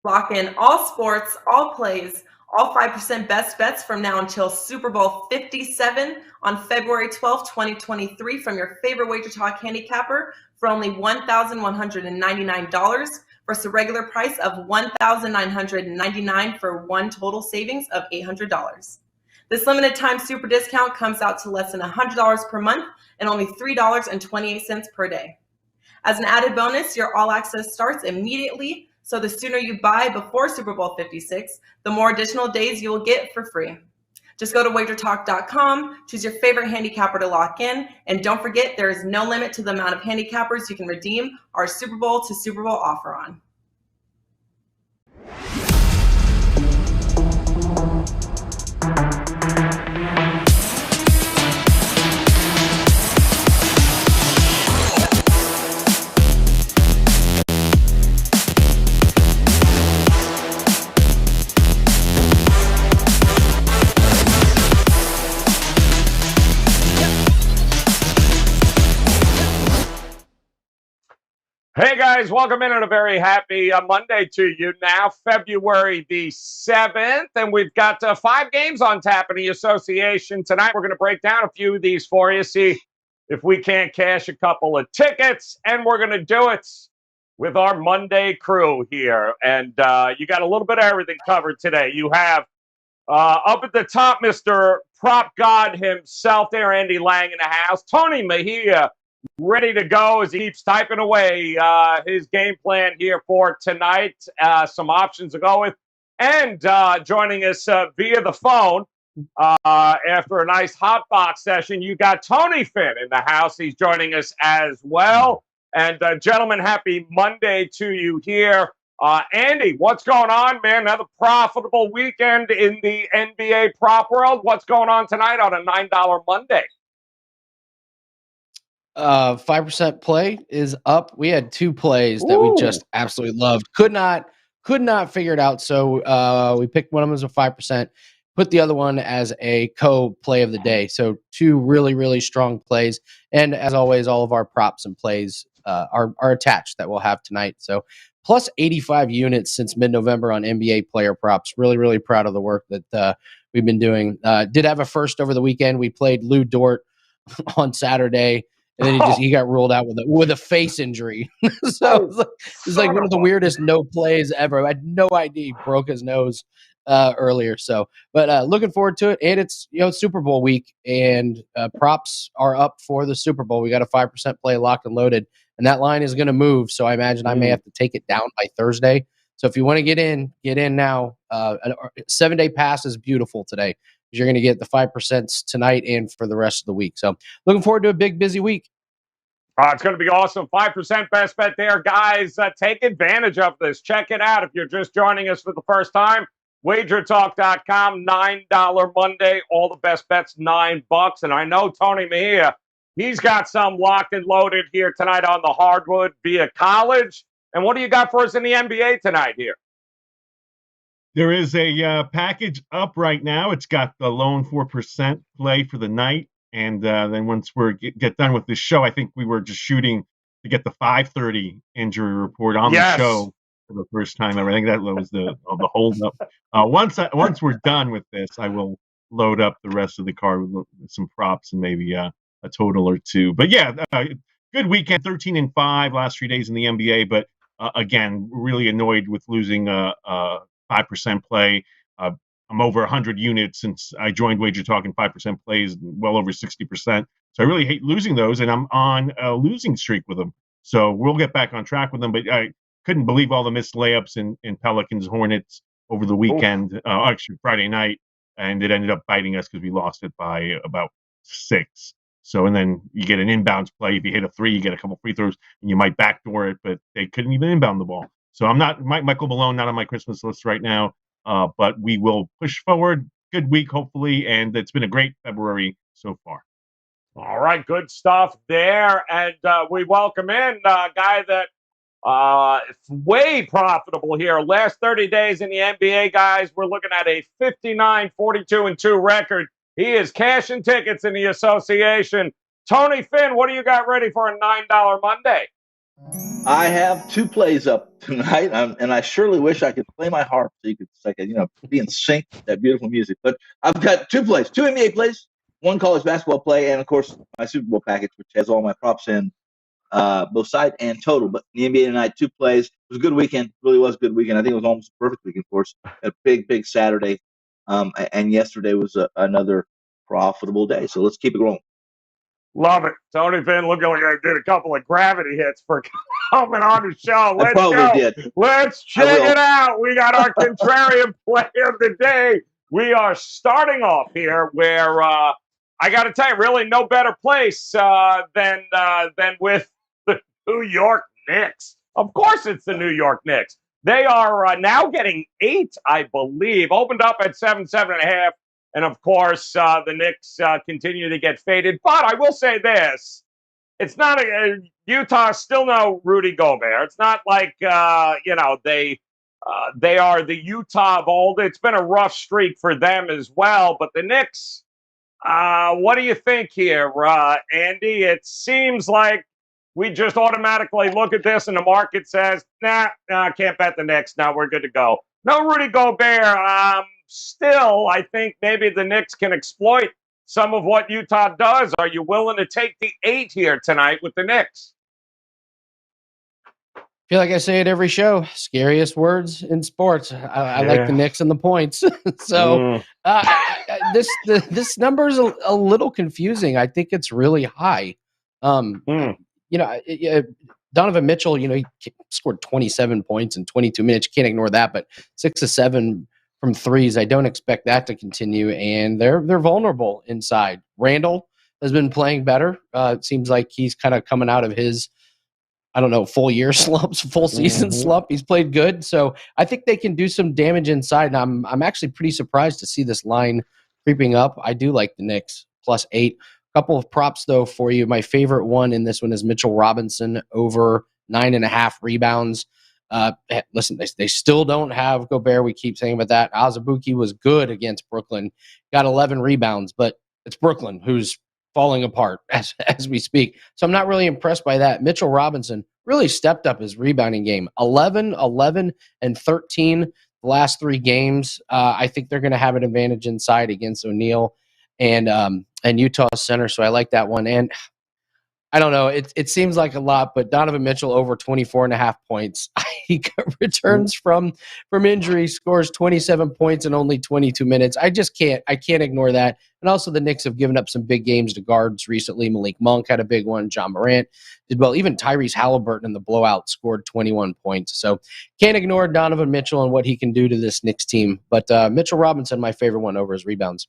Lock in all sports, all plays, all 5% best bets from now until Super Bowl 57 on February 12th, 2023 from your favorite WagerTalk handicapper for only $1,199 versus a regular price of $1,999 for one total savings of $800. This limited time super discount comes out to less than $100 per month and only $3.28 per day. As an added bonus, your all access starts immediately, so the sooner you buy before Super Bowl 56, the more additional days you will get for free. Just go to WagerTalk.com, choose your favorite handicapper to lock in, and don't forget there is no limit to the amount of handicappers you can redeem our Super Bowl to Super Bowl offer on. Hey guys, welcome in on a very happy Monday to you now, February the 7th, and we've got 5 games on tap in the association. Tonight we're going to break down a few of these for you, see if we can't cash a couple of tickets, and we're going to do it with our Monday crew here. And you got a little bit of everything covered today. You have up at the top, Mr. Prop God himself there, Andy Lang in the house, Tony Mejia, ready to go as he keeps typing away his game plan here for tonight. Some options to go with. And joining us via the phone after a nice hot box session, you got Tony Finn in the house. He's joining us as well. And gentlemen, happy Monday to you here. Andy, what's going on, man? Another profitable weekend in the NBA prop world. What's going on tonight on a $9 Monday? 5% play is up. We had 2 plays that we just absolutely loved. Could not figure it out. So we picked one of them as a 5%, put the other one as a co-play of the day. So 2 really, really strong plays. And as always, all of our props and plays are attached that we'll have tonight. So plus 85 units since mid-November on NBA player props. Really, really proud of the work that we've been doing. Did have a first over the weekend. We played Lou Dort on Saturday. And then he got ruled out with a face injury. So it's like one of the weirdest no plays ever. I had no idea he broke his nose earlier. So, but looking forward to it. And it's Super Bowl week, and props are up for the Super Bowl. We got a 5% play locked and loaded, and that line is going to move. So I imagine I may have to take it down by Thursday. So if you want to get in now. A 7-day pass is beautiful today. You're going to get the 5% tonight and for the rest of the week. So looking forward to a big, busy week. It's going to be awesome. 5% best bet there, guys. Take advantage of this. Check it out if you're just joining us for the first time. WagerTalk.com, $9 Monday. All the best bets, $9. And I know Tony Mejia, he's got some locked and loaded here tonight on the hardwood via college. And what do you got for us in the NBA tonight here? There is a package up right now. It's got the lone 4% play for the night. And then once we get done with this show, I think we were just shooting to get the 5:30 injury report on the show for the first time ever. I think that was the holdup. Once we're done with this, I will load up the rest of the card with some props and maybe a total or two. But yeah, good weekend. 13-5 last 3 days in the NBA. But again, really annoyed with losing 5% play. I'm over 100 units since I joined WagerTalk, and 5% plays well over 60%. So I really hate losing those, and I'm on a losing streak with them. So we'll get back on track with them. But I couldn't believe all the missed layups in Pelicans Hornets over the weekend, actually Friday night, and it ended up biting us because we lost it by about 6. So, and then you get an inbounds play. If you hit a 3, you get a couple free throws, and you might backdoor it, but they couldn't even inbound the ball. So I'm not Michael Malone, not on my Christmas list right now. But we will push forward. Good week, hopefully, and it's been a great February so far. All right, good stuff there. And we welcome in a guy that is way profitable here. Last 30 days in the NBA, guys, we're looking at a 59-42-2 record. He is cashing tickets in the association. Tony Finn, what do you got ready for a $9 Monday? I have 2 plays up tonight, and I surely wish I could play my harp so I could, be in sync with that beautiful music. But I've got 2 plays, 2 NBA plays, 1 college basketball play, and of course my Super Bowl package, which has all my props in, both side and total. But the NBA tonight, 2 plays. It was a good weekend. It really was a good weekend. I think it was almost a perfect weekend for us. A big Saturday, and yesterday was another profitable day. So let's keep it rolling. Love it. Tony Finn looking like I did a couple of gravity hits for coming on the show. Let's go. Did. Let's check it out. We got our contrarian play of the day. We are starting off here where I got to tell you, really no better place than with the New York Knicks. Of course it's the New York Knicks. They are now getting 8, I believe. Opened up at 7.5. And, of course, the Knicks continue to get faded. But I will say this. It's not Utah still no Rudy Gobert. It's not like, they are the Utah of old. It's been a rough streak for them as well. But the Knicks, what do you think here, Andy? It seems like we just automatically look at this and the market says, nah, I can't bet the Knicks. Now we're good to go. No Rudy Gobert. Still, I think maybe the Knicks can exploit some of what Utah does. Are you willing to take the 8 here tonight with the Knicks? I feel like I say it every show. Scariest words in sports. I like the Knicks and the points. So this number is a little confusing. I think it's really high. Donovan Mitchell, he scored 27 points in 22 minutes. You can't ignore that, but 6 of 7 from threes. I don't expect that to continue, and they're vulnerable inside. Randall has been playing better. It seems like he's kind of coming out of his, full year slumps, full season slump. He's played good, so I think they can do some damage inside. And I'm actually pretty surprised to see this line creeping up. I do like the Knicks +8. Couple of props though for you. My favorite one in this one is Mitchell Robinson over 9.5 rebounds. Listen, they still don't have Gobert. We keep saying about that. Azubuike was good against Brooklyn, got 11 rebounds, but it's Brooklyn who's falling apart as we speak. So I'm not really impressed by that. Mitchell Robinson really stepped up his rebounding game. 11, 11, and 13 the last 3 games. I think they're going to have an advantage inside against O'Neal and Utah center. So I like that one. And I don't know. It seems like a lot, but Donovan Mitchell over 24.5 points. He returns from injury, scores 27 points in only 22 minutes. I can't ignore that. And also the Knicks have given up some big games to guards recently. Malik Monk had a big one. John Morant did well. Even Tyrese Halliburton in the blowout scored 21 points. So can't ignore Donovan Mitchell and what he can do to this Knicks team. But Mitchell Robinson, my favorite one over his rebounds.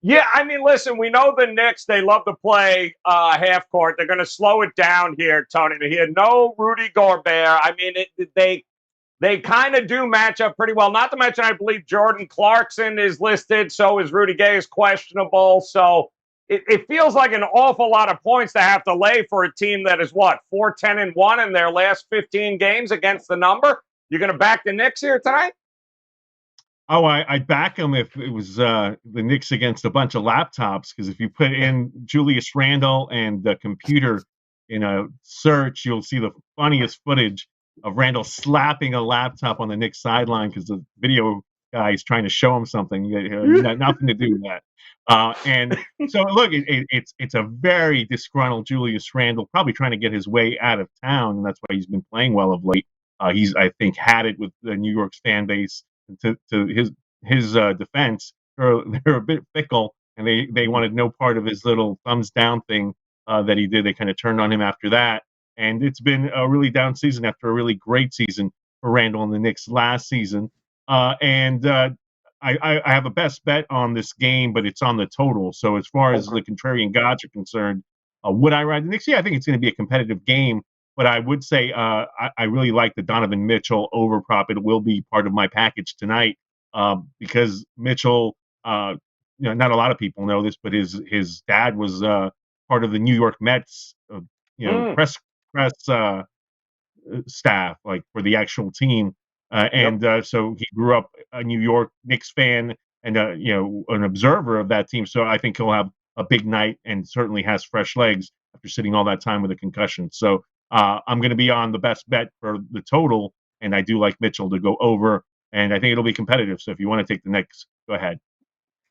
Yeah, I mean, listen, we know the Knicks, they love to play half court. They're going to slow it down here, Tony. He had no Rudy Gobert. I mean, they kind of do match up pretty well. Not to mention, I believe Jordan Clarkson is listed. So is Rudy Gay is questionable. So it feels like an awful lot of points to have to lay for a team that is, 4-10-1 in their last 15 games against the number. You're going to back the Knicks here tonight? Oh, I'd back him if it was the Knicks against a bunch of laptops, because if you put in Julius Randle and the computer in a search, you'll see the funniest footage of Randall slapping a laptop on the Knicks sideline because the video guy is trying to show him something. Nothing to do with that. And so, look, it's a very disgruntled Julius Randle, probably trying to get his way out of town, and that's why he's been playing well of late. He's, I think, had it with the New York's fan base. To his defense, they're a bit fickle, and they wanted no part of his little thumbs down thing that he did. They kind of turned on him after that, and it's been a really down season after a really great season for Randle and the Knicks last season. I have a best bet on this game, but it's on the total. So as far as the contrarian gods are concerned, would I ride the Knicks? Yeah, I think it's going to be a competitive game. But I would say I really like the Donovan Mitchell over prop. It will be part of my package tonight because Mitchell, not a lot of people know this, but his dad was part of the New York Mets, press staff, like for the actual team. So he grew up a New York Knicks fan and an observer of that team. So I think he'll have a big night and certainly has fresh legs after sitting all that time with a concussion. So I'm going to be on the best bet for the total, and I do like Mitchell to go over, and I think it'll be competitive. So if you want to take the Knicks, go ahead.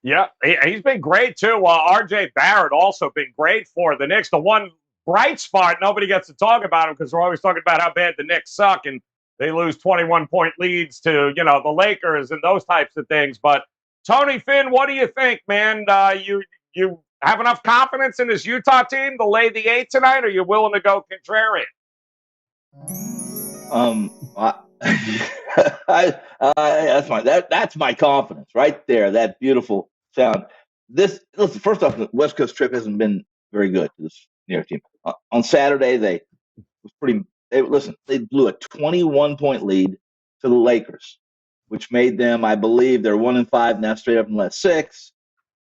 Yeah, he's been great too. R.J. Barrett also been great for the Knicks. The one bright spot, nobody gets to talk about him because we're always talking about how bad the Knicks suck and they lose 21-point leads to, the Lakers and those types of things. But Tony Finn, what do you think, man? You have enough confidence in this Utah team to lay the 8 tonight, or are you willing to go contrarian? That's my confidence right there. That beautiful sound. Listen, first off, the West Coast trip hasn't been very good to this New York team. On Saturday, they blew a 21-point lead to the Lakers, which made them, I believe, they're 1-5 now, straight up in the last 6.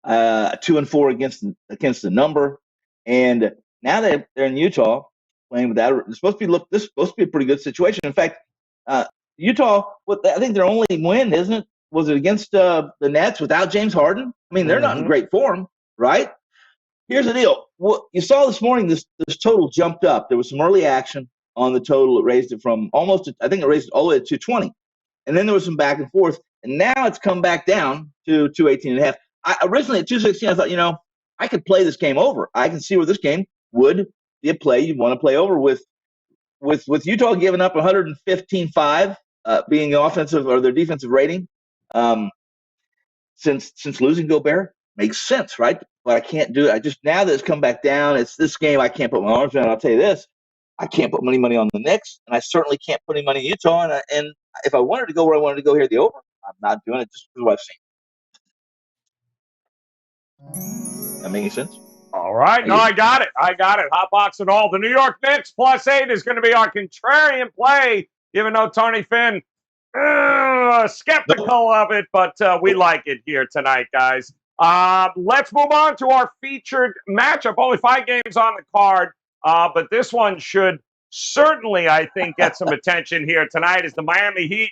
2-4 against the number, and now they're in Utah playing with that. It's supposed to be a pretty good situation. In fact, Utah, I think their only win, isn't it? Was it against the Nets without James Harden? I mean, they're not in great form, right? Here's the deal. What you saw this morning, this total jumped up. There was some early action on the total. It raised it from I think it raised it all the way to 220, and then there was some back and forth, and now it's come back down to 218.5. Originally at 216, I thought, I could play this game over. I can see where this game would be a play you'd want to play over with Utah giving up 115.5, being the offensive or their defensive rating. Since losing Gobert makes sense, right? But I can't do it. Now that it's come back down, it's this game I can't put my arms around. I'll tell you this, I can't put any money on the Knicks, and I certainly can't put any money in Utah. And if I wanted to go where I wanted to go here, the over, I'm not doing it just because of what I've seen. That making sense? All right. No, I got it. Hot box and all. The New York Knicks +8 is going to be our contrarian play, even though Tony Finn skeptical of it, but we like it here tonight, guys. Let's move on to our featured matchup. Only 5 games on the card, but this one should certainly, I think, get some attention here tonight is the Miami Heat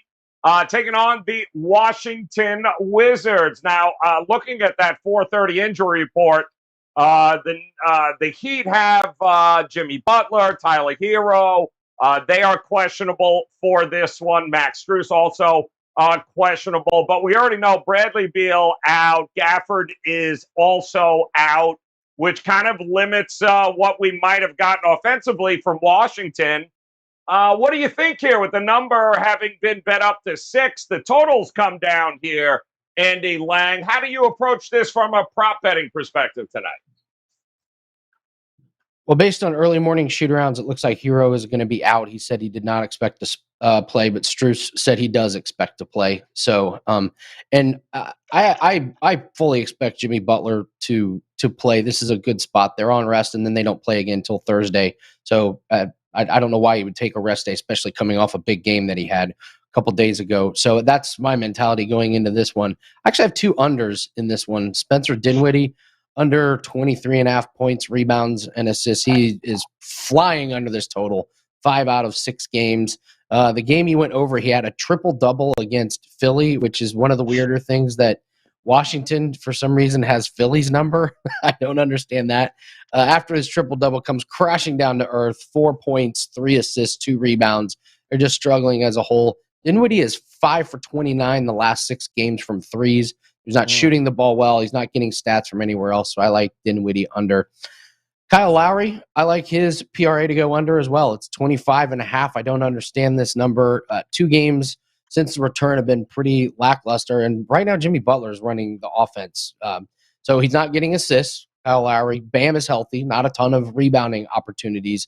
taking on the Washington Wizards. Now, looking at that 4:30 injury report, the Heat have Jimmy Butler, Tyler Hero. They are questionable for this one. Max Strus also questionable. But we already know Bradley Beal out. Gafford is also out, which kind of limits what we might have gotten offensively from Washington. What do you think here with the number having been bet up to 6? The totals come down here, Andy Lang. How do you approach this from a prop betting perspective tonight? Well, based on early morning shoot-arounds, it looks like Hero is going to be out. He said he did not expect to play, but Strus said he does expect to play. So, I fully expect Jimmy Butler to play. This is a good spot. They're on rest, and then they don't play again until Thursday. So, I don't know why he would take a rest day, especially coming off a big game that he had a couple days ago. So that's my mentality going into this one. I actually have 2 unders in this one. Spencer Dinwiddie, under 23.5 points, rebounds, and assists. He is flying under this total, 5 out of 6 games. The game he went over, he had a triple-double against Philly, which is one of the weirder things that Washington, for some reason, has Philly's number. I don't understand that. After his triple-double comes crashing down to earth, 4 points, 3 assists, 2 rebounds. They're just struggling as a whole. Dinwiddie is 5 for 29 the last 6 games from threes. He's not shooting the ball well. He's not getting stats from anywhere else. So I like Dinwiddie under. Kyle Lowry, I like his PRA to go under as well. It's 25.5. I don't understand this number. 2 games since the return have been pretty lackluster. And right now, Jimmy Butler is running the offense. So he's not getting assists. Kyle Lowry. Bam is healthy. Not a ton of rebounding opportunities.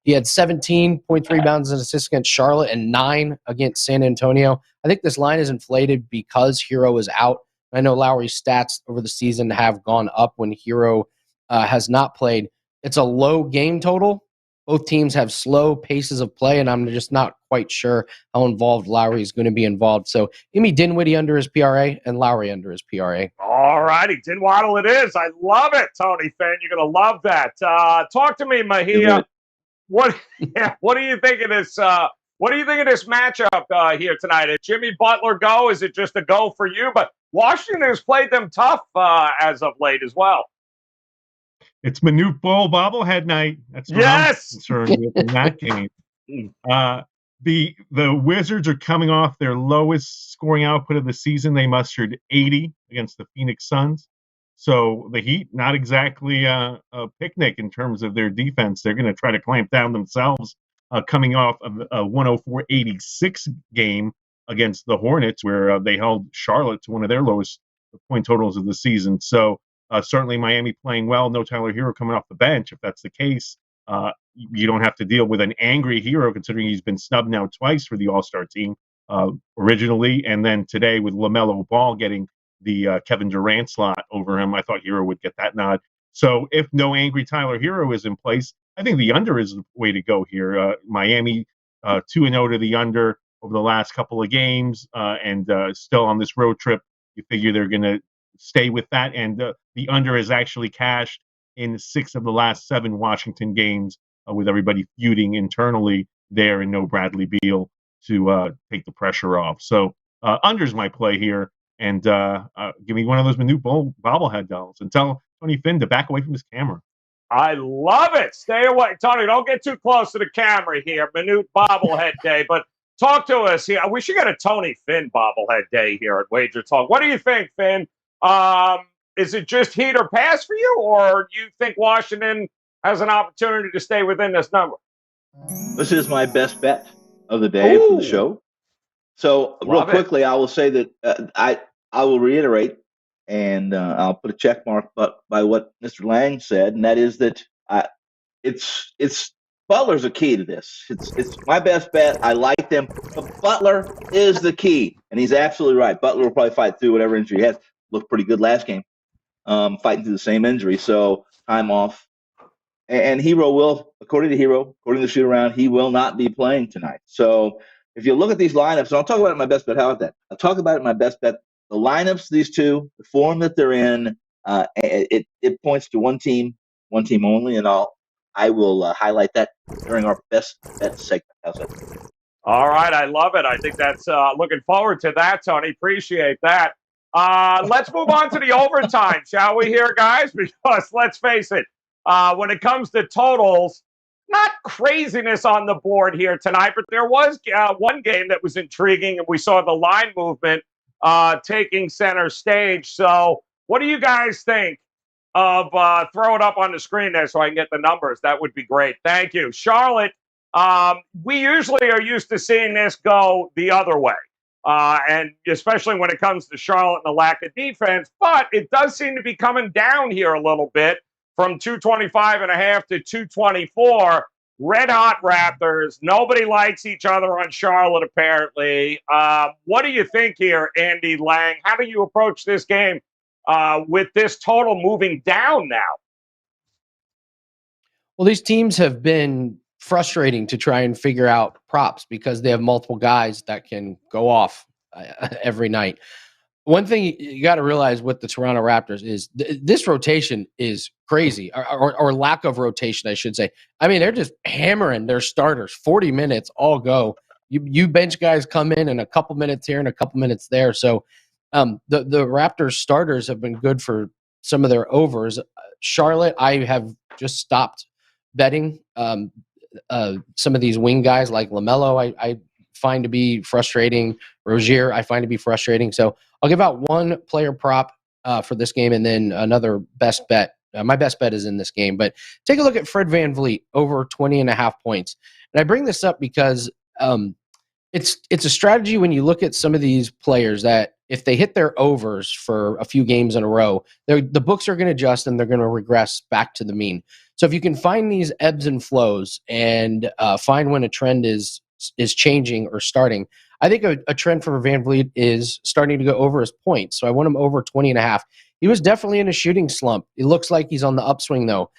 He had 17.3 rebounds and assists against Charlotte and 9 against San Antonio. I think this line is inflated because Hero is out. I know Lowry's stats over the season have gone up when Hero has not played. It's a low game total. Both teams have slow paces of play, and I'm just not quite sure how involved Lowry is going to be involved. So give me Dinwiddie under his PRA and Lowry under his PRA. All righty. Dinwaddle it is. I love it, Tony Finn. You're going to love that. Talk to me, Mahia. What do you think of this? What do you think of this matchup here tonight? Is Jimmy Butler go? Is it just a go for you? But Washington has played them tough as of late as well. It's Manute Bol bobblehead night. That's what I'm concerned with in that game. The Wizards are coming off their lowest scoring output of the season. They mustered 80 against the Phoenix Suns. So the Heat, not exactly a picnic in terms of their defense. They're going to try to clamp down themselves, coming off of a 104-86 game against the Hornets, where they held Charlotte to one of their lowest point totals of the season. So certainly Miami playing well. No Tyler Hero coming off the bench. If that's the case, you don't have to deal with an angry Hero, considering he's been snubbed now twice for the All-Star team originally, and then today with LaMelo Ball getting the Kevin Durant slot over him. I thought Hero would get that nod. So if no angry Tyler Hero is in place, I think the under is the way to go here. Miami 2-0 to the under over the last couple of games, and still on this road trip. You figure they're going to stay with that, and the under is actually cashed in 6 of the last 7 Washington games, with everybody feuding internally there, and no Bradley Beal to take the pressure off. So under's my play here. And give me one of those Manute Bol bobblehead dolls and tell Tony Finn to back away from his camera. I love it. Stay away. Tony, don't get too close to the camera here. Manute bobblehead day. But talk to us here. We should get a Tony Finn bobblehead day here at WagerTalk. What do you think, Finn? Is it just heat or pass for you, or do you think Washington has an opportunity to stay within this number? This is my best bet of the day for the show. So real quickly, I will say that I will reiterate, and I'll put a check mark by what Mr. Lang said, and that is that it's Butler's a key to this. It's my best bet. I like them, but Butler is the key, and he's absolutely right. Butler will probably fight through whatever injury he has. Looked pretty good last game, fighting through the same injury, so time off. And Hero will, according to the shoot around, he will not be playing tonight. So if you look at these lineups, and I'll talk about it in my best bet. How about that? I'll talk about it in my best bet. The lineups, these two, the form that they're in, it points to one team only, and I will highlight that during our best bet segment. How's that? All right, I love it. I think that's looking forward to that, Tony. Appreciate that. Let's move on to the overtime, shall we here, guys? Because let's face it, when it comes to totals, not craziness on the board here tonight, but there was one game that was intriguing, and we saw the line movement taking center stage. So what do you guys think of throw it up on the screen there so I can get the numbers? That would be great. Thank you. Charlotte, we usually are used to seeing this go the other way, and especially when it comes to Charlotte and the lack of defense, but it does seem to be coming down here a little bit from 225.5 to 224. Red hot Raptors. Nobody likes each other on Charlotte, apparently. What do you think here, Andy Lang? How do you approach this game with this total moving down now? Well, these teams have been frustrating to try and figure out props because they have multiple guys that can go off every night. One thing you got to realize with the Toronto Raptors is this rotation is crazy, or lack of rotation, I should say. I mean, they're just hammering their starters, 40 minutes, all go. You bench guys come in and a couple minutes here and a couple minutes there. So the Raptors starters have been good for some of their overs. Charlotte, I have just stopped betting. some of these wing guys like LaMelo, I find to be frustrating. Rozier, I find to be frustrating. So I'll give out one player prop for this game and then another best bet. My best bet is in this game, but take a look at Fred VanVleet over 20.5 points. And I bring this up because it's a strategy when you look at some of these players that if they hit their overs for a few games in a row, the books are going to adjust and they're going to regress back to the mean. So if you can find these ebbs and flows and find when a trend is changing or starting, I think a trend for VanVleet is starting to go over his points. So I want him over 20.5. He was definitely in a shooting slump. It looks like he's on the upswing, though.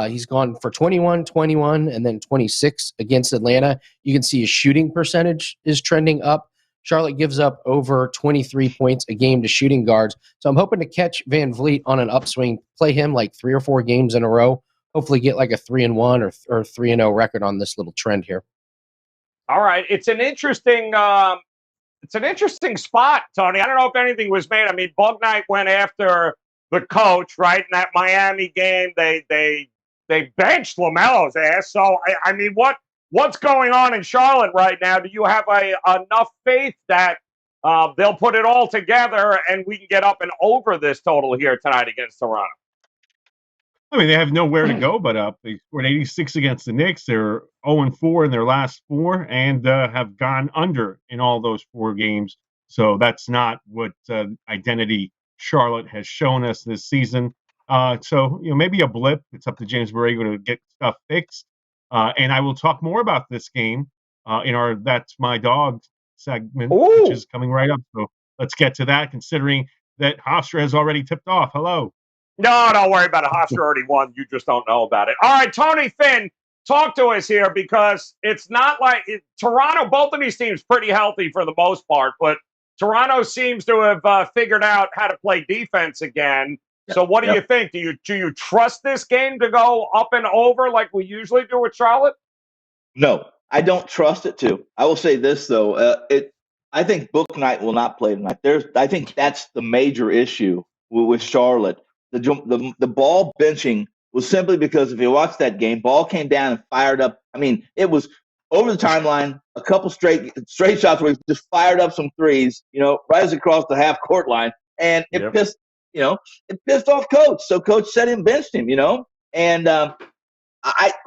He's gone for 21, 21, and then 26 against Atlanta. You can see his shooting percentage is trending up. Charlotte gives up over 23 points a game to shooting guards. So I'm hoping to catch VanVleet on an upswing, play him like 3 or 4 games in a row, hopefully get like a 3-1 or 3-0 record on this little trend here. All right. It's an interesting spot, Tony. I don't know if anything was made. I mean, Bug Night went after the coach, right? In that Miami game, they benched LaMelo's ass. So I mean, what's going on in Charlotte right now? Do you have enough faith that they'll put it all together and we can get up and over this total here tonight against Toronto? I mean, they have nowhere to go but up. They scored 86 against the Knicks. They're 0-4 in their last 4 and have gone under in all those 4 games. So that's not what identity Charlotte has shown us this season. So, maybe a blip. It's up to James Borrego to get stuff fixed. And I will talk more about this game in our That's My Dawg segment, which is coming right up. So let's get to that, considering that Hofstra has already tipped off. Hello. No, don't worry about it. Hofstra already won. You just don't know about it. All right, Tony Finn, talk to us here because it's not like Toronto, both of these teams pretty healthy for the most part, but Toronto seems to have figured out how to play defense again. So what do you think? Do you trust this game to go up and over like we usually do with Charlotte? No, I don't trust it to. I will say this, though. I think Book Night will not play tonight. I think that's the major issue with Charlotte. The ball benching was simply because if you watch that game, ball came down and fired up. I mean, it was over the timeline, a couple straight shots where he just fired up some threes, right across the half court line, and it pissed off Coach. So Coach set him, benched him, and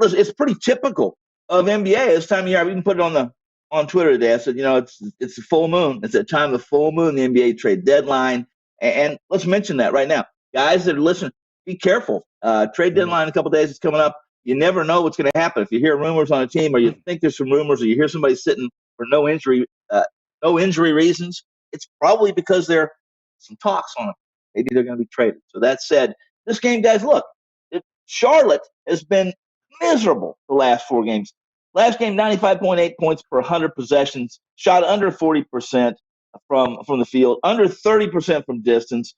listen, it's pretty typical of NBA this time of year. I even put it on Twitter today. I said, it's the full moon. It's that time of the full moon, the NBA trade deadline, and let's mention that right now. Guys that are listening, be careful. Trade deadline in a couple days is coming up. You never know what's going to happen. If you hear rumors on a team, or you think there's some rumors, or you hear somebody sitting for no injury reasons, it's probably because there are some talks on them. Maybe they're going to be traded. So that said, this game, guys, look, Charlotte has been miserable the last 4 games. Last game, 95.8 points per 100 possessions, shot under 40% from the field, under 30% from distance.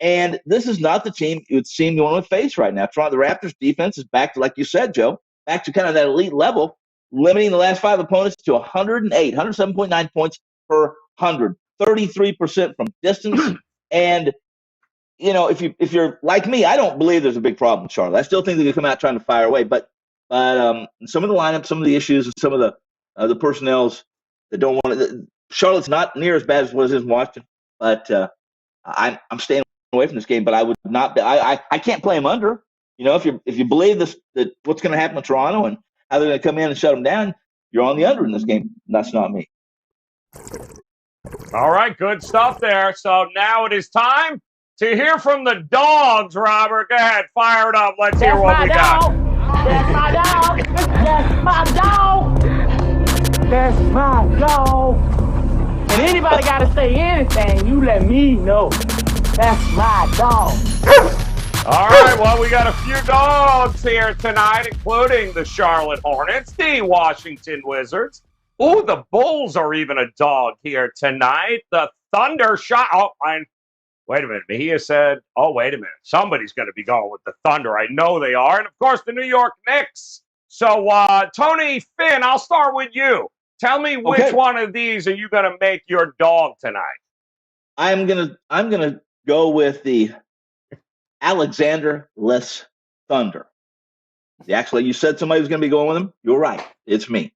And this is not the team you would seem to want to face right now. The Raptors defense is back to, like you said, Joe, back to kind of that elite level, limiting the last 5 opponents to 107.9 points per 100, 33% from distance. And, if you're like me, I don't believe there's a big problem with Charlotte. I still think they're going to come out trying to fire away. But some of the lineups, some of the issues, and some of the personnels that don't want to – Charlotte's not near as bad as what it is in Washington. But I'm staying away from this game, but I would not. I can't play them under. If you believe this, that what's going to happen to Toronto and how they're going to come in and shut them down, you're on the under in this game. That's not me. All right, good stuff there. So now it is time to hear from the dogs. Robert, go ahead, fire it up. Let's hear what we got. That's my dog. That's my dog. That's my dog. And anybody got to say anything, you let me know. That's my dog. All right, well, we got a few dogs here tonight, including the Charlotte Hornets, the Washington Wizards. Oh, the Bulls are even a dog here tonight. The Thunder shot. Oh, wait a minute. He has said, wait a minute. Somebody's going to be going with the Thunder. I know they are. And, of course, the New York Knicks. So, Tony Finn, I'll start with you. Tell me which one of these are you going to make your dog tonight? I'm gonna go with the Alexander-less Thunder. Actually, you said somebody was going to be going with them. You're right. It's me.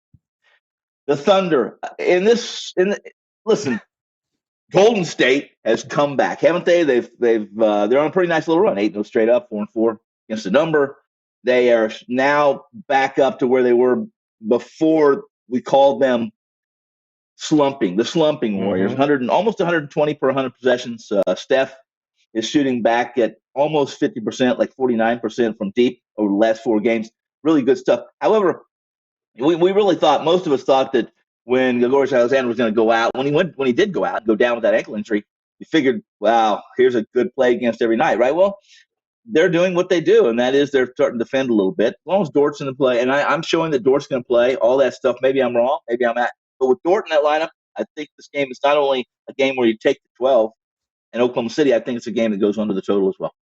The Thunder. Listen, Golden State has come back, haven't they? They're on a pretty nice little run. 8-0 straight up, 4-4 against the number. They are now back up to where they were before we called them slumping. The slumping Warriors, almost 120 per 100 possessions. Steph is shooting back at almost 50%, like 49% from deep over the last 4 games. Really good stuff. However, we really thought, most of us thought that when Gilgeous Alexander was going to go out, when he did go out and go down with that ankle injury, you figured, wow, here's a good play against every night, right? Well, they're doing what they do, and that is they're starting to defend a little bit. As long as Dort's in the play, and I'm showing that Dort's going to play, all that stuff. Maybe I'm wrong, maybe I'm at. But with Dort in that lineup, I think this game is not only a game where you take the 12 in Oklahoma City, I think it's a game that goes under the total as well.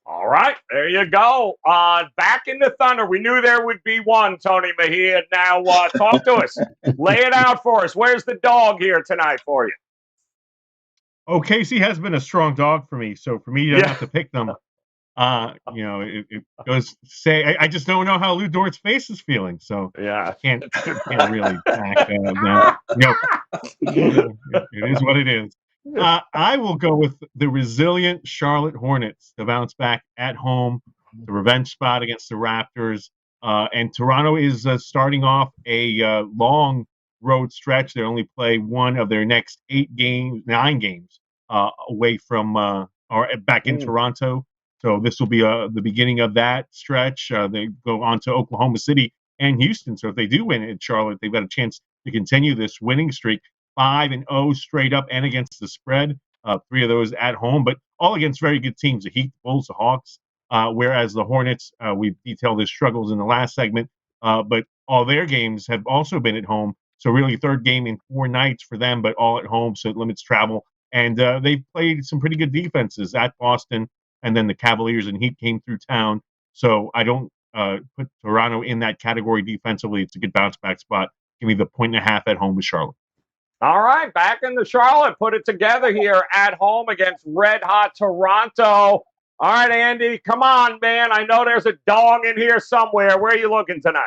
All right, there you go. Back in the Thunder. We knew there would be one, Tony Mejia. Now talk to us. Lay it out for us. Where's the dog here tonight for you? Oh, Casey has been a strong dog for me. So for me, you don't have to pick them. It goes say. I just don't know how Lou Dort's face is feeling. So yeah, can't really back them. It is what it is. I will go with the resilient Charlotte Hornets to bounce back at home, the revenge spot against the Raptors. And Toronto is starting off a long road stretch. They only play one of their next 9 games away from or back in Toronto. So this will be the beginning of that stretch. They go on to Oklahoma City and Houston. So if they do win in Charlotte, they've got a chance to continue this winning streak. 5-0 straight up and against the spread. 3 of those at home, but all against very good teams: the Heat, the Bulls, the Hawks. Whereas the Hornets, we've detailed their struggles in the last segment, but all their games have also been at home. So really, 3rd game in 4 nights for them, but all at home, so it limits travel. And they've played some pretty good defenses at Boston, and then the Cavaliers and Heat came through town. So I don't put Toronto in that category defensively. It's a good bounce back spot. Give me the 1.5 at home with Charlotte. All right, back in the Charlotte. Put it together here at home against red-hot Toronto. All right, Andy, come on, man. I know there's a dog in here somewhere. Where are you looking tonight?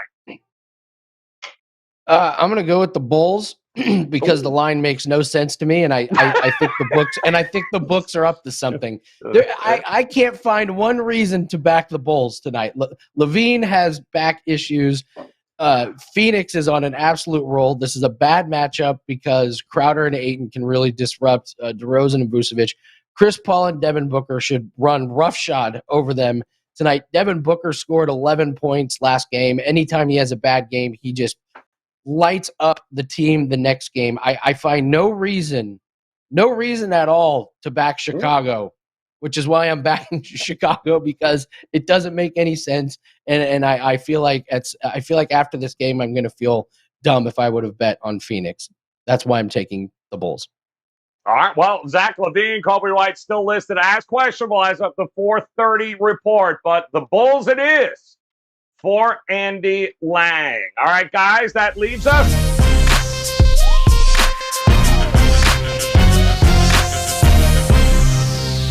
I'm going to go with the Bulls because the line makes no sense to me, and I think the books are up to something. I can't find one reason to back the Bulls tonight. Levine has back issues. Phoenix is on an absolute roll. This is a bad matchup because Crowder and Ayton can really disrupt DeRozan and Vucevic. Chris Paul and Devin Booker should run roughshod over them tonight. Devin Booker scored 11 points last game. Anytime he has a bad game, he just lights up the team the next game. I find no reason at all to back Chicago, which is why I'm backing Chicago, because it doesn't make any sense. And I feel like after this game, I'm going to feel dumb if I would have bet on Phoenix. That's why I'm taking the Bulls. All right. Well, Zach LaVine, Kobe White still listed as questionable as of the 4:30 report, but the Bulls it is for Andy Lang. All right, guys, that leaves us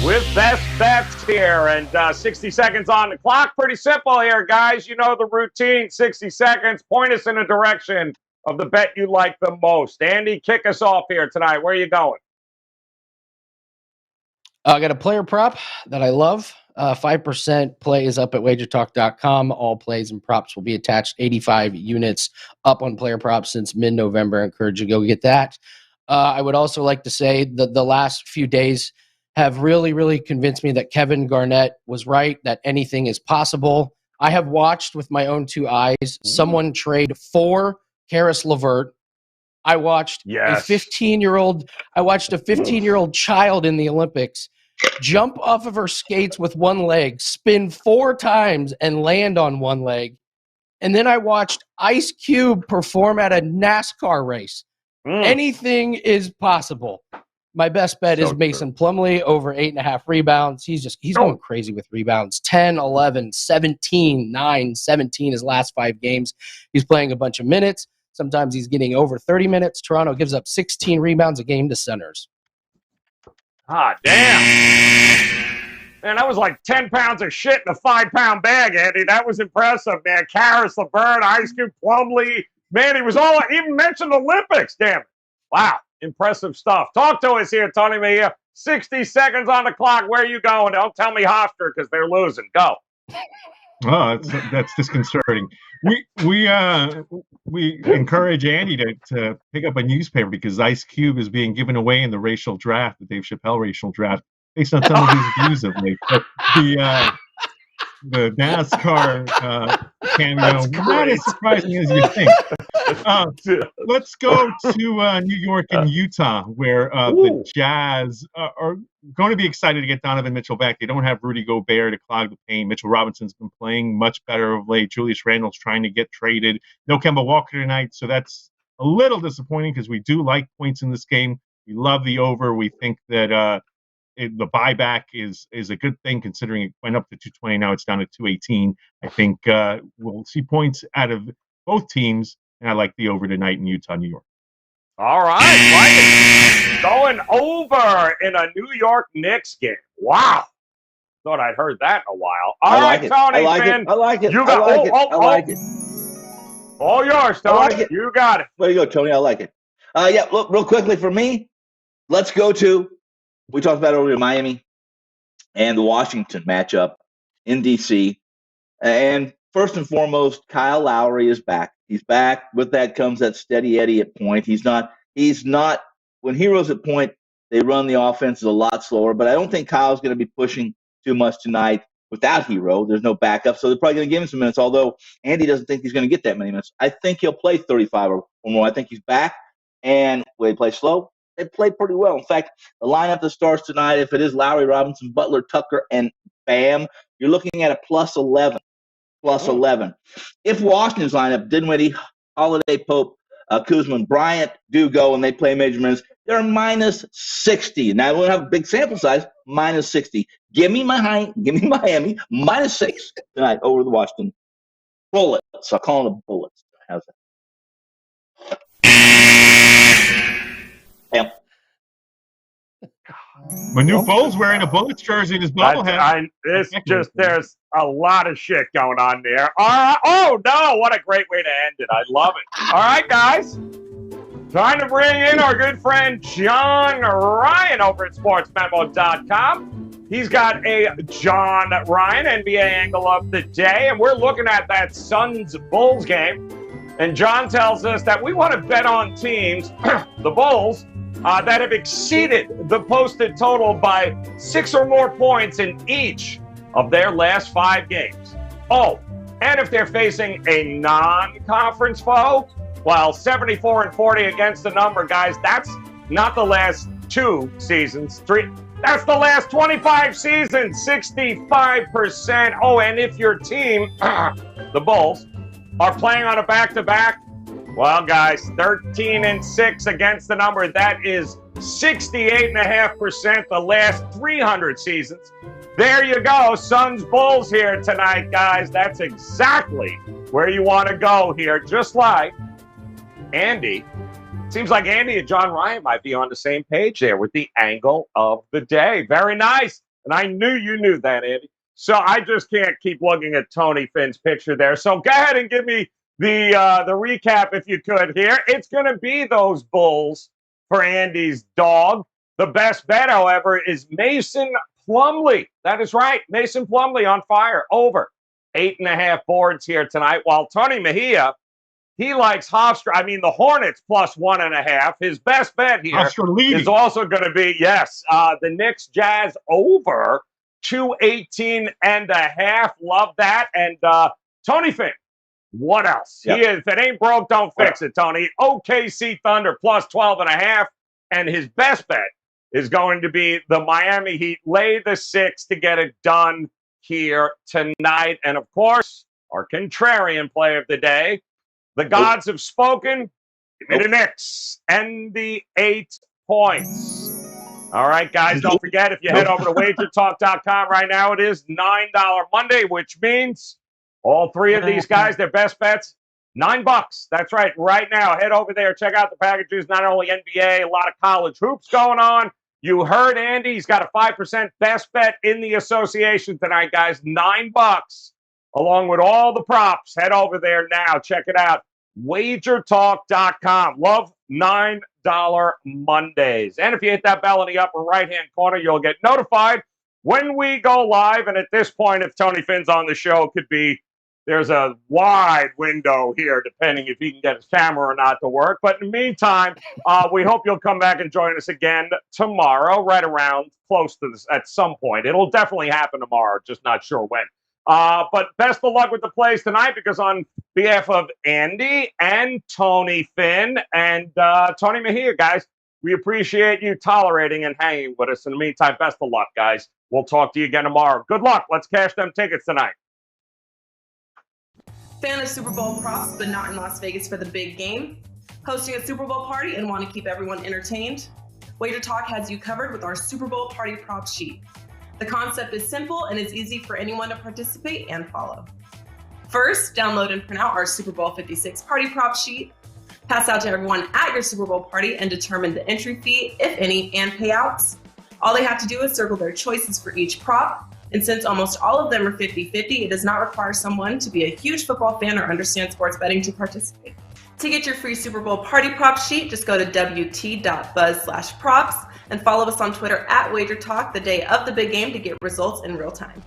with best bets here, and 60 seconds on the clock. Pretty simple here, guys. You know the routine. 60 seconds. Point us in a direction of the bet you like the most. Andy, kick us off here tonight. Where are you going? I got a player prop that I love. 5% play is up at WagerTalk.com. All plays and props will be attached. 85 units up on player props since mid-November. I encourage you to go get that. I would also like to say that the last few days have really, really convinced me that Kevin Garnett was right, that anything is possible. I have watched with my own 2 eyes someone trade for Karis LeVert. I watched a 15-year-old child in the Olympics jump off of her skates with one leg, spin 4 times, and land on one leg. And then I watched Ice Cube perform at a NASCAR race. Anything is possible. My best bet is Mason Plumlee over 8.5 rebounds. He's going crazy with rebounds. 10, 11, 17, 9, 17 his last 5 games. He's playing a bunch of minutes. Sometimes he's getting over 30 minutes. Toronto gives up 16 rebounds a game to centers. Ah, damn. Man, that was like 10 pounds of shit in a 5-pound bag, Andy. That was impressive, man. Karras, LeVert, Ice Cube, Plumlee. Man, he was all, even mentioned Olympics, damn it. Wow, impressive stuff. Talk to us here, Tony Mejia. 60 seconds on the clock. Where are you going? Don't tell me Hofstra because they're losing. Go. Oh, that's disconcerting. We encourage Andy to pick up a newspaper because Ice Cube is being given away in the racial draft, the Dave Chappelle racial draft, based on some of his views of late. But the NASCAR cameo, not as surprising as you think. Let's go to New York and Utah, where the Jazz are going to be excited to get Donovan Mitchell back. They don't have Rudy Gobert to clog the paint. Mitchell Robinson's been playing much better of late. Julius Randle's trying to get traded. No Kemba Walker tonight, so that's a little disappointing because we do like points in this game. We love the over. We think that the buyback is a good thing considering it went up to 220. Now it's down to 218. I think we'll see points out of both teams, and I like the over tonight in Utah, New York. All right, going over in a New York Knicks game. Wow. Thought I'd heard that in a while. All right, Tony, Finn. I like it. You got, I like it. All yours, Tony. You got it. There you go, Tony. I like it. Yeah, look, real quickly for me, let's go to, we talked about earlier, Miami and the Washington matchup in D.C. And first and foremost, Kyle Lowry is back. He's back. With that comes that steady Eddie at point. He's not, when Hero's at point, they run the offense a lot slower, but I don't think Kyle's going to be pushing too much tonight without Hero. There's no backup, so they're probably going to give him some minutes, although Andy doesn't think he's going to get that many minutes. I think he'll play 35 or more. I think he's back, and when they play slow, they play pretty well. In fact, the lineup that starts tonight, if it is Lowry, Robinson, Butler, Tucker, and Bam, you're looking at a plus 11. If Washington's lineup, Dinwiddie, Holiday, Pope, Kuzma, and Bryant do go and they play major minutes, they're minus 60. Now, we don't have a big sample size, minus 60. Give me Miami, minus 6 tonight over the Washington Bullets. I'll call them the Bullets. How's that? Bam. My new Bull's wearing a Bullets jersey in his bobblehead. There's a lot of shit going on there. All right. Oh, no. What a great way to end it. I love it. All right, guys. Trying to bring in our good friend John Ryan over at sportsmemo.com. He's got a John Ryan NBA angle of the day, and we're looking at that Suns-Bulls game. And John tells us that we want to bet on teams, the Bulls, that have exceeded the posted total by 6 or more points in each of their last 5 games. Oh, and if they're facing a non-conference foe, well, 74-40 against the number, guys, that's not the last 2 seasons. That's the last 25 seasons, 65%. Oh, and if your team, the Bulls, are playing on a back-to-back, well, guys, 13-6 against the number. That is 68.5% the last 300 seasons. There you go. Suns Bulls here tonight, guys. That's exactly where you want to go here. Just like Andy. Seems like Andy and John Ryan might be on the same page there with the angle of the day. Very nice. And I knew you knew that, Andy. So I just can't keep looking at Tony Finn's picture there. So go ahead and give me the recap, if you could, here. It's going to be those Bulls for Andy's dog. The best bet, however, is Mason Plumlee. That is right. Mason Plumlee on fire. Over 8.5 boards here tonight. While Tony Mejia, he likes Hofstra. I mean, the Hornets plus 1.5. His best bet here is also going to be, the Knicks Jazz over 218.5. Love that. And Tony Finn, what else? Yep. If it ain't broke, don't fix it, Tony. OKC Thunder plus 12.5. And his best bet is going to be the Miami Heat. Lay the 6 to get it done here tonight. And, of course, our contrarian play of the day. The gods have spoken. Give me the Knicks and the 8 points. All right, guys, don't forget, if you head over to WagerTalk.com right now, it is $9 Monday, which means all 3 of these guys, their best bets, $9. That's right. Right now, head over there. Check out the packages. Not only NBA, a lot of college hoops going on. You heard Andy. He's got a 5% best bet in the association tonight, guys. $9 along with all the props. Head over there now. Check it out. WagerTalk.com. Love $9 Mondays. And if you hit that bell in the upper right-hand corner, you'll get notified when we go live. And at this point, if Tony Finn's on the show, it could be there's a wide window here, depending if he can get his camera or not to work. But in the meantime, we hope you'll come back and join us again tomorrow, right around close to this at some point. It'll definitely happen tomorrow, just not sure when. But best of luck with the plays tonight, because on behalf of Andy and Tony Finn and Tony Mejia, guys, we appreciate you tolerating and hanging with us. In the meantime, best of luck, guys. We'll talk to you again tomorrow. Good luck. Let's cash them tickets tonight. Fan of Super Bowl props, but not in Las Vegas for the big game? Hosting a Super Bowl party and want to keep everyone entertained? WagerTalk has you covered with our Super Bowl party prop sheet. The concept is simple and is easy for anyone to participate and follow. First, download and print out our Super Bowl 56 party prop sheet. Pass out to everyone at your Super Bowl party and determine the entry fee, if any, and payouts. All they have to do is circle their choices for each prop. And since almost all of them are 50-50, it does not require someone to be a huge football fan or understand sports betting to participate. To get your free Super Bowl party prop sheet, just go to wt.buzz/props and follow us on Twitter at WagerTalk the day of the big game to get results in real time.